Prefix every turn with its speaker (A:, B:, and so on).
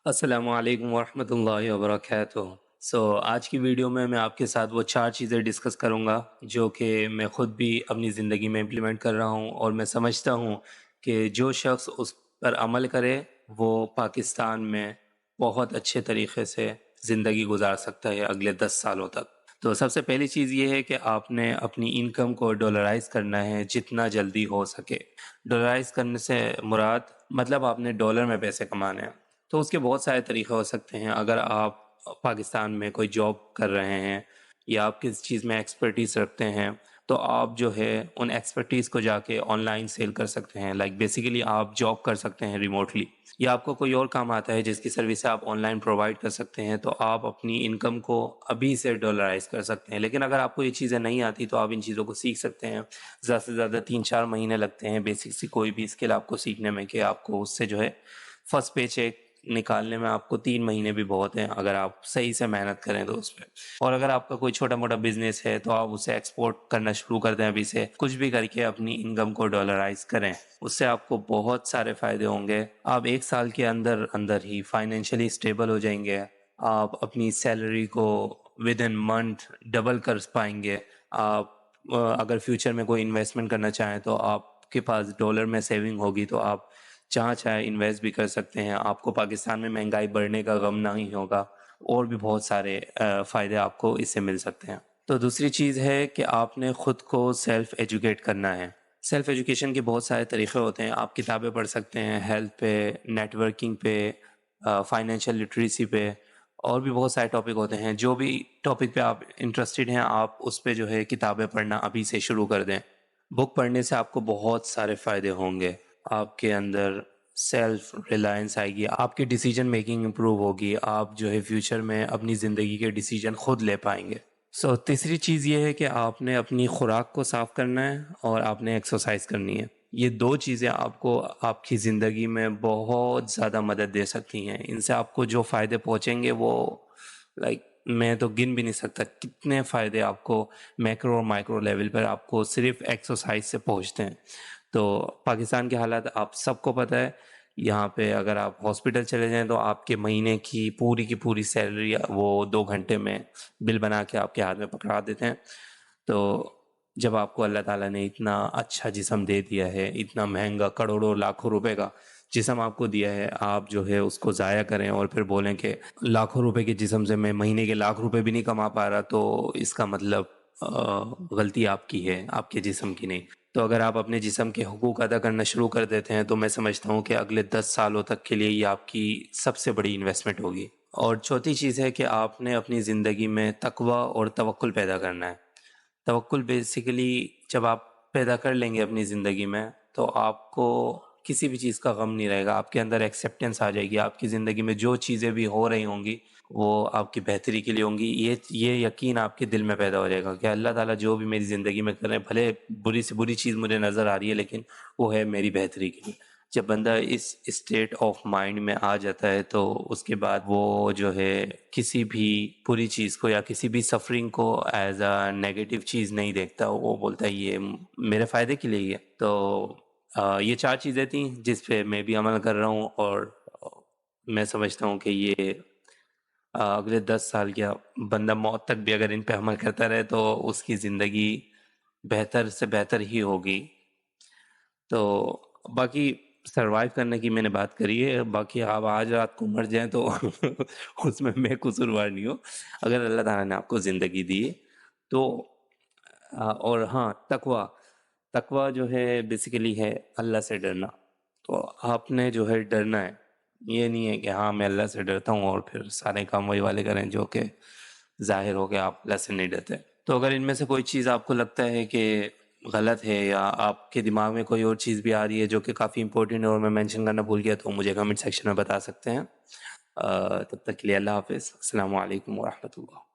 A: السلام علیکم ورحمۃ اللہ وبرکاتہ۔ آج کی ویڈیو میں آپ کے ساتھ وہ 4 چیزیں ڈسکس کروں گا جو کہ میں خود بھی اپنی زندگی میں امپلیمنٹ کر رہا ہوں، اور میں سمجھتا ہوں کہ جو شخص اس پر عمل کرے وہ پاکستان میں بہت اچھے طریقے سے زندگی گزار سکتا ہے اگلے 10 سالوں تک۔ تو سب سے پہلی چیز یہ ہے کہ آپ نے اپنی انکم کو ڈالرائز کرنا ہے جتنا جلدی ہو سکے۔ ڈالرائز کرنے سے مراد مطلب آپ نے ڈالر میں پیسے کمانے ہیں۔ تو اس کے بہت سارے طریقے ہو سکتے ہیں۔ اگر آپ پاکستان میں کوئی جاب کر رہے ہیں یا آپ کس چیز میں ایکسپرٹیز رکھتے ہیں تو آپ جو ہے ان ایکسپرٹیز کو جا کے آن لائن سیل کر سکتے ہیں۔ بیسیکلی آپ جاب کر سکتے ہیں ریموٹلی، یا آپ کو کوئی اور کام آتا ہے جس کی سروس آپ آن لائن پرووائڈ کر سکتے ہیں، تو آپ اپنی انکم کو ابھی سے ڈالرائز کر سکتے ہیں۔ لیکن اگر آپ کو یہ چیزیں نہیں آتی تو آپ ان چیزوں کو سیکھ سکتے ہیں۔ زیادہ سے زیادہ 3-4 مہینے لگتے ہیں بیسک سی کوئی بھی اسکل آپ کو سیکھنے میں، کہ آپ کو اس سے جو ہے فرسٹ پے چیک نکالنے میں آپ کو 3 مہینے بھی بہت ہیں اگر آپ صحیح سے محنت کریں تو اس پہ۔ اور اگر آپ کا کوئی چھوٹا موٹا بزنس ہے تو آپ اسے ایکسپورٹ کرنا شروع کر دیں ابھی سے، کچھ بھی کر کے اپنی انکم کو ڈالرائز کریں، اس سے آپ کو بہت سارے فائدے ہوں گے۔ آپ 1 سال کے اندر اندر ہی فائنینشلی اسٹیبل ہو جائیں گے۔ آپ اپنی سیلری کو ود ان منتھ ڈبل کر پائیں گے۔ آپ اگر فیوچر میں کوئی انویسٹمنٹ کرنا چاہیں تو آپ کے پاس ڈالر میں سیونگ ہوگی تو آپ جہاں چاہے انویسٹ بھی کر سکتے ہیں۔ آپ کو پاکستان میں مہنگائی بڑھنے کا غم نہیں ہوگا، اور بھی بہت سارے فائدے آپ کو اس سے مل سکتے ہیں۔ تو دوسری چیز ہے کہ آپ نے خود کو سیلف ایجوکیٹ کرنا ہے۔ سیلف ایجوکیشن کے بہت سارے طریقے ہوتے ہیں۔ آپ کتابیں پڑھ سکتے ہیں ہیلتھ پہ، نیٹ ورکنگ پہ، فائنینشیل لٹریسی پہ، اور بھی بہت سارے ٹاپک ہوتے ہیں۔ جو بھی ٹاپک پہ آپ انٹرسٹڈ ہیں آپ اس پہ جو ہے کتابیں پڑھنا ابھی سے شروع کر دیں۔ بک پڑھنے سے آپ کو بہت سارے فائدے ہوں گے۔ آپ کے اندر سیلف ریلائنس آئے گی، آپ کی ڈیسیجن میکنگ امپروو ہوگی، آپ جو ہے فیوچر میں اپنی زندگی کے ڈیسیجن خود لے پائیں گے۔ تیسری چیز یہ ہے کہ آپ نے اپنی خوراک کو صاف کرنا ہے اور آپ نے ایکسرسائز کرنی ہے۔ یہ 2 چیزیں آپ کو آپ کی زندگی میں بہت زیادہ مدد دے سکتی ہیں۔ ان سے آپ کو جو فائدے پہنچیں گے وہ میں تو گن بھی نہیں سکتا کتنے فائدے آپ کو میکرو اور مائکرو لیول پر آپ کو صرف ایکسرسائز سے پہنچتے ہیں۔ تو پاکستان کے حالات آپ سب کو پتہ ہے۔ یہاں پہ اگر آپ ہاسپٹل چلے جائیں تو آپ کے مہینے کی پوری سیلری وہ 2 گھنٹے میں بل بنا کے آپ کے ہاتھ میں پکڑا دیتے ہیں۔ تو جب آپ کو اللہ تعالیٰ نے اتنا اچھا جسم دے دیا ہے، اتنا مہنگا کروڑوں لاکھوں روپے کا جسم آپ کو دیا ہے، آپ جو ہے اس کو ضائع کریں اور پھر بولیں کہ لاکھوں روپے کے جسم سے میں مہینے کے لاکھ روپے بھی نہیں کما پا رہا، تو اس کا مطلب غلطی آپ کی ہے، آپ کے جسم کی نہیں۔ تو اگر آپ اپنے جسم کے حقوق ادا کرنا شروع کر دیتے ہیں تو میں سمجھتا ہوں کہ اگلے 10 سالوں تک کے لیے یہ آپ کی سب سے بڑی انویسٹمنٹ ہوگی۔ اور چوتھی چیز ہے کہ آپ نے اپنی زندگی میں تقوی اور توکل پیدا کرنا ہے۔ توکل بیسیکلی جب آپ پیدا کر لیں گے اپنی زندگی میں تو آپ کو کسی بھی چیز کا غم نہیں رہے گا، آپ کے اندر ایکسیپٹنس آ جائے گی۔ آپ کی زندگی میں جو چیزیں بھی ہو رہی ہوں گی وہ آپ کی بہتری کے لیے ہوں گی۔ یہ یقین آپ کے دل میں پیدا ہو جائے گا کہ اللہ تعالیٰ جو بھی میری زندگی میں کر رہے ہیں، بھلے بری سے بری چیز مجھے نظر آ رہی ہے لیکن وہ ہے میری بہتری کے لیے۔ جب بندہ اس اسٹیٹ آف مائنڈ میں آ جاتا ہے تو اس کے بعد وہ جو ہے کسی بھی بری چیز کو یا کسی بھی سفرنگ کو ایز اے نیگیٹو چیز نہیں دیکھتا، وہ بولتا ہے یہ میرے فائدے کے لیے ہی ہے۔ تو یہ 4 چیزیں تھیں جس پہ میں بھی عمل کر رہا ہوں، اور میں سمجھتا ہوں کہ یہ اگلے 10 سال کیا بندہ موت تک بھی اگر ان پہ عمل کرتا رہے تو اس کی زندگی بہتر سے بہتر ہی ہوگی۔ تو باقی سروائیو کرنے کی میں نے بات کری ہے، باقی آپ آج رات کو مر جائیں تو اس میں قصوروار نہیں ہوں۔ اگر اللہ تعالیٰ نے آپ کو زندگی دی تو اور ہاں تقوی جو ہے بیسیکلی ہے اللہ سے ڈرنا۔ تو آپ نے جو ہے ڈرنا ہے، یہ نہیں ہے کہ ہاں میں اللہ سے ڈرتا ہوں اور پھر سارے کام وہی والے کریں، جو کہ ظاہر ہو کہ آپ اللہ سے نہیں ڈرتے۔ تو اگر ان میں سے کوئی چیز آپ کو لگتا ہے کہ غلط ہے یا آپ کے دماغ میں کوئی اور چیز بھی آ رہی ہے جو کہ کافی امپورٹنٹ ہے اور میں مینشن کرنا بھول گیا تو مجھے کمنٹ سیکشن میں بتا سکتے ہیں۔ تب تک کے لیے اللہ حافظ، السلام علیکم ورحمۃ اللہ۔